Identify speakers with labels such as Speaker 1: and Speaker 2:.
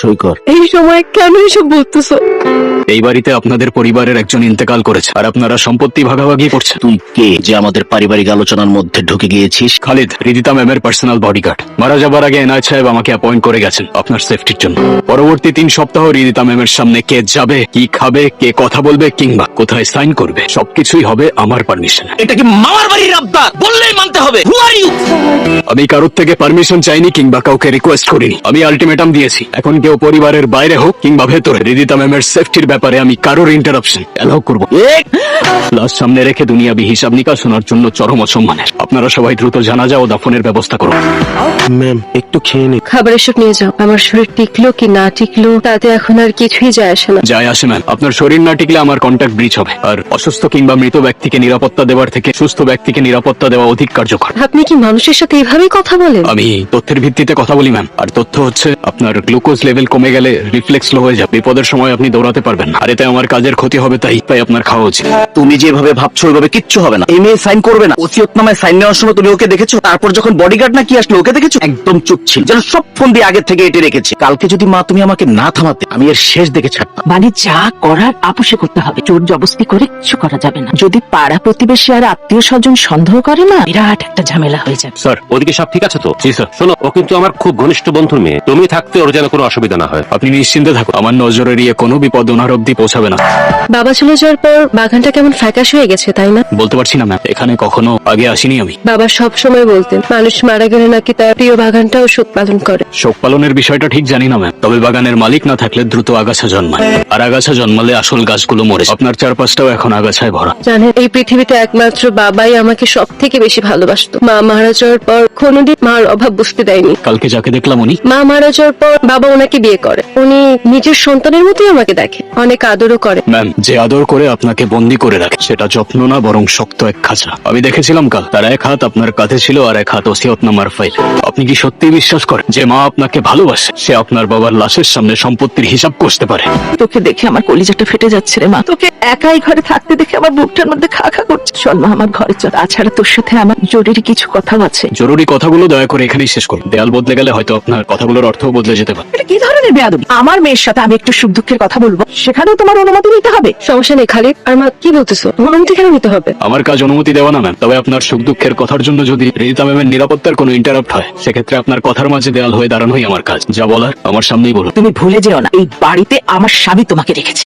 Speaker 1: সই কর।
Speaker 2: এই সময় কেন এসব বলতেছো?
Speaker 3: এই বাড়িতে আপনাদের পরিবারের একজন ইন্তেকাল করেছে আর আপনারা সম্পত্তি ভাগাভাগি করছেন।
Speaker 1: তুই কে যে আমাদের পারিবারিক আলোচনার মধ্যে ঢুকে গিয়েছিস?
Speaker 3: খালিদ, রিদিতা ম্যামের পার্সোনাল বডিগার্ড। মারা যাবার আগে এনায়েত সাহেব আমাকে অ্যাপয়েন্ট করে গেছেন আপনার সেফটির জন্য। পরবর্তী 3 সপ্তাহ রিদিতা ম্যামের সামনে কে যাবে, কি খাবে, কে কথা বলবে কিংবা কোথায় সাইন করবে সবকিছুই হবে আমার পারমিশন।
Speaker 1: এটা কি মামার বাড়ির আবদার? বললেই মানতে হবে। হু আর ইউ?
Speaker 3: আমি কারোর থেকে পারমিশন চাইনি কিংবা কাউকে রিকোয়েস্ট করিনি। আমি আলটিমেটাম দিয়েছি, এখন কেউ পরিবারের বাইরে হোক কিংবা ভেতরে, রিদিতা ম্যামের সেফটির ব্যাপারে আমি কারোর ইন্টারাপশন এলাও করব। লাশ সামনে রেখে দুনিয়াবি হিসাব নিকাশ শোনার জন্য চরম অসম্মানের। আপনারা সবাই দ্রুত জানাজা ও দাফনের ব্যবস্থা করুন।
Speaker 1: ম্যাম একটু খেয়ে নি।
Speaker 2: খাবার এসব নিয়ে যাও। আমার শরীর টিকলো কি না টিকলো তাতে এখন আর কিছুই যায় আসে না।
Speaker 3: যায় আসে ম্যাম, আপনার শরীর না টিকলে আমার কন্ট্যাক্ট ব্রিচ হবে। আর অসুস্থ কিংবা মৃত ব্যক্তিকে নিরাপত্তা দেওয়ার থেকে সুস্থ ব্যক্তিকে নিরাপত্তা দেওয়া অধিক কার্যকর।
Speaker 2: আপনি কি মানুষের সাথে এইভাবেই কথা বলেন?
Speaker 3: আমি তথ্যের ভিত্তিতে কথা বলি ম্যাম। আর তথ্য হচ্ছে আপনার গ্লুকোজ লেভেল কমে গেলে রিফ্লেক্স লো হয়ে যাবে, বিপদের সময় আপনি দৌড়াতে পারবেন না। আর এতে আমার কাজের ক্ষতি হবে, তাই আপনার খাওয়া উচিত।
Speaker 1: তুমি যেভাবে ভাবছো ওইভাবে কিচ্ছু হবে না। এই মেয়ে সাইন করবে না। ওসিয়তনামায় সাইন নেওয়ার সময় তুমি ওকে দেখেছো? তারপর যখন বডিগার্ড না কি আসলো ওকে দেখেছো? একদম চুপ ছিল, যেন সব ফোন দিয়ে আগের থেকে এটে রেখেছে। কালকে যদি মা তুমি আমাকে না থামাতে আমি এর শেষ দেখে ছাড়তাম।
Speaker 4: মানে যা করার আপোষে করতে হবে, জোর জবস্তি করে কিছু করা যাবে না। যদি পাড়া প্রতিবেশী আর আত্মীয় স্বজন সন্দেহ করে না, বিরাট একটা ঝামেলা হয়ে যাবে।
Speaker 5: স্যার, ওদিকে সব ঠিক আছে তো?
Speaker 3: জি স্যার।
Speaker 5: শোনো, ও কিন্তু আমার খুব ঘনিষ্ঠ বন্ধুর মেয়ে। তুমি থাকতে ওর যেন কোনো অসুবিধা না হয়।
Speaker 3: আপনি নিশ্চিন্তে থাকুন, আমার নজরে এড়িয়ে কোনো বিপদ ওনার অব্দি পৌঁছাবে না।
Speaker 2: বাবা চলে যাওয়ার পর বাগানটা কেমন ফ্যাকাশ হয়ে গেছে, তাই না?
Speaker 3: বলতে পারছি না ম্যাম, এখানে কখনো আগে আসিনি আমি।
Speaker 2: বাবা সব সময় বলতেন মানুষ মারা গেলে নাকি তার প্রিয় বাগানটাও শোক পালন করে।
Speaker 3: শোক পালনের বিষয়টা ঠিক জানি না ম্যাম, তবে বাগানের মালিক না থাকলে দ্রুত আগাছা জন্মায়, আর আগাছা জন্মালে আসল গাছগুলো মরে যায়। আপনার চারপাশটাও এখন আগাছায় ভরা।
Speaker 2: জানেন, এই পৃথিবীতে একমাত্র বাবাই আমাকে সব থেকে বেশি ভালোবাসতো। মা মারা যাওয়ার পর কোনোদিন মার অভাব বুঝতে দেয়নি।
Speaker 3: কালকে যাকে দেখলাম উনি।
Speaker 2: মা মারা যাওয়ার পর বাবা ওনাকে বিয়ে করে। উনি নিজের সন্তানের মতোই আমাকে দেখে, অনেক আদরও করে।
Speaker 3: ম্যাম, যে আদর করে আপনাকে বন্দি করে রাখে সেটা যত্ন না বরং শক্ত এক খাঁচা। আমি দেখেছিলাম কাল, তার এক হাত আপনার কাঁধে ছিল আর এক হাত ওসিয়তনামার ফাইল। আপনি কি সত্যি বিশ্বাস করেন যে মা আপনাকে ভালোবাসে? সে আপনার বাবার লাশের সামনে সম্পত্তির হিসাব কষতে পারে?
Speaker 4: তোকে দেখে আমার কলিজাটা ফেটে যাচ্ছে রে মা। তোকে একাই ঘরে থাকতে দেখে আমার বুকটার মধ্যে খা খা করছে। চল মা, আমার ঘরে চল। তাছাড়া তোর সাথে আমার জরুরি কিছু কথাও আছে।
Speaker 3: জরুরি কথাগুলো দয়া করে এখানেই শেষ করুন। দেয়াল বদলে গেলে হয়তো আপনার কথাগুলোর অর্থও বদলে যেতে পারে।
Speaker 4: এটা কি ধরনের বেয়াদবি? আমার মেয়ের সাথে আমি একটু সুখ দুঃখের কথা বলবো, সেখানেও তোমার অনুমতি নিতে হবে?
Speaker 2: সমস্যা নেই খালিদ। আর মা কি বলতেছো? অনুমতি কেন নিতে হবে?
Speaker 3: আমার কাজ অনুমতি দেওয়া না ম্যাম, তবে আপনার সুখ দুঃখের কথার জন্য যদি রিদিতা ম্যামের নিরাপত্তার কোনো ইন্টারাপ্ট হয় সেক্ষেত্রে আপনার কথার মাঝে দেয়াল হয়ে দাঁড়ানোই আমার কাজ। যা বলার আমার সামনেই বলুন।
Speaker 4: তুমি ভুলে যেও না, এই বাড়িতে আমার স্বামী তোমাকে রেখেছে।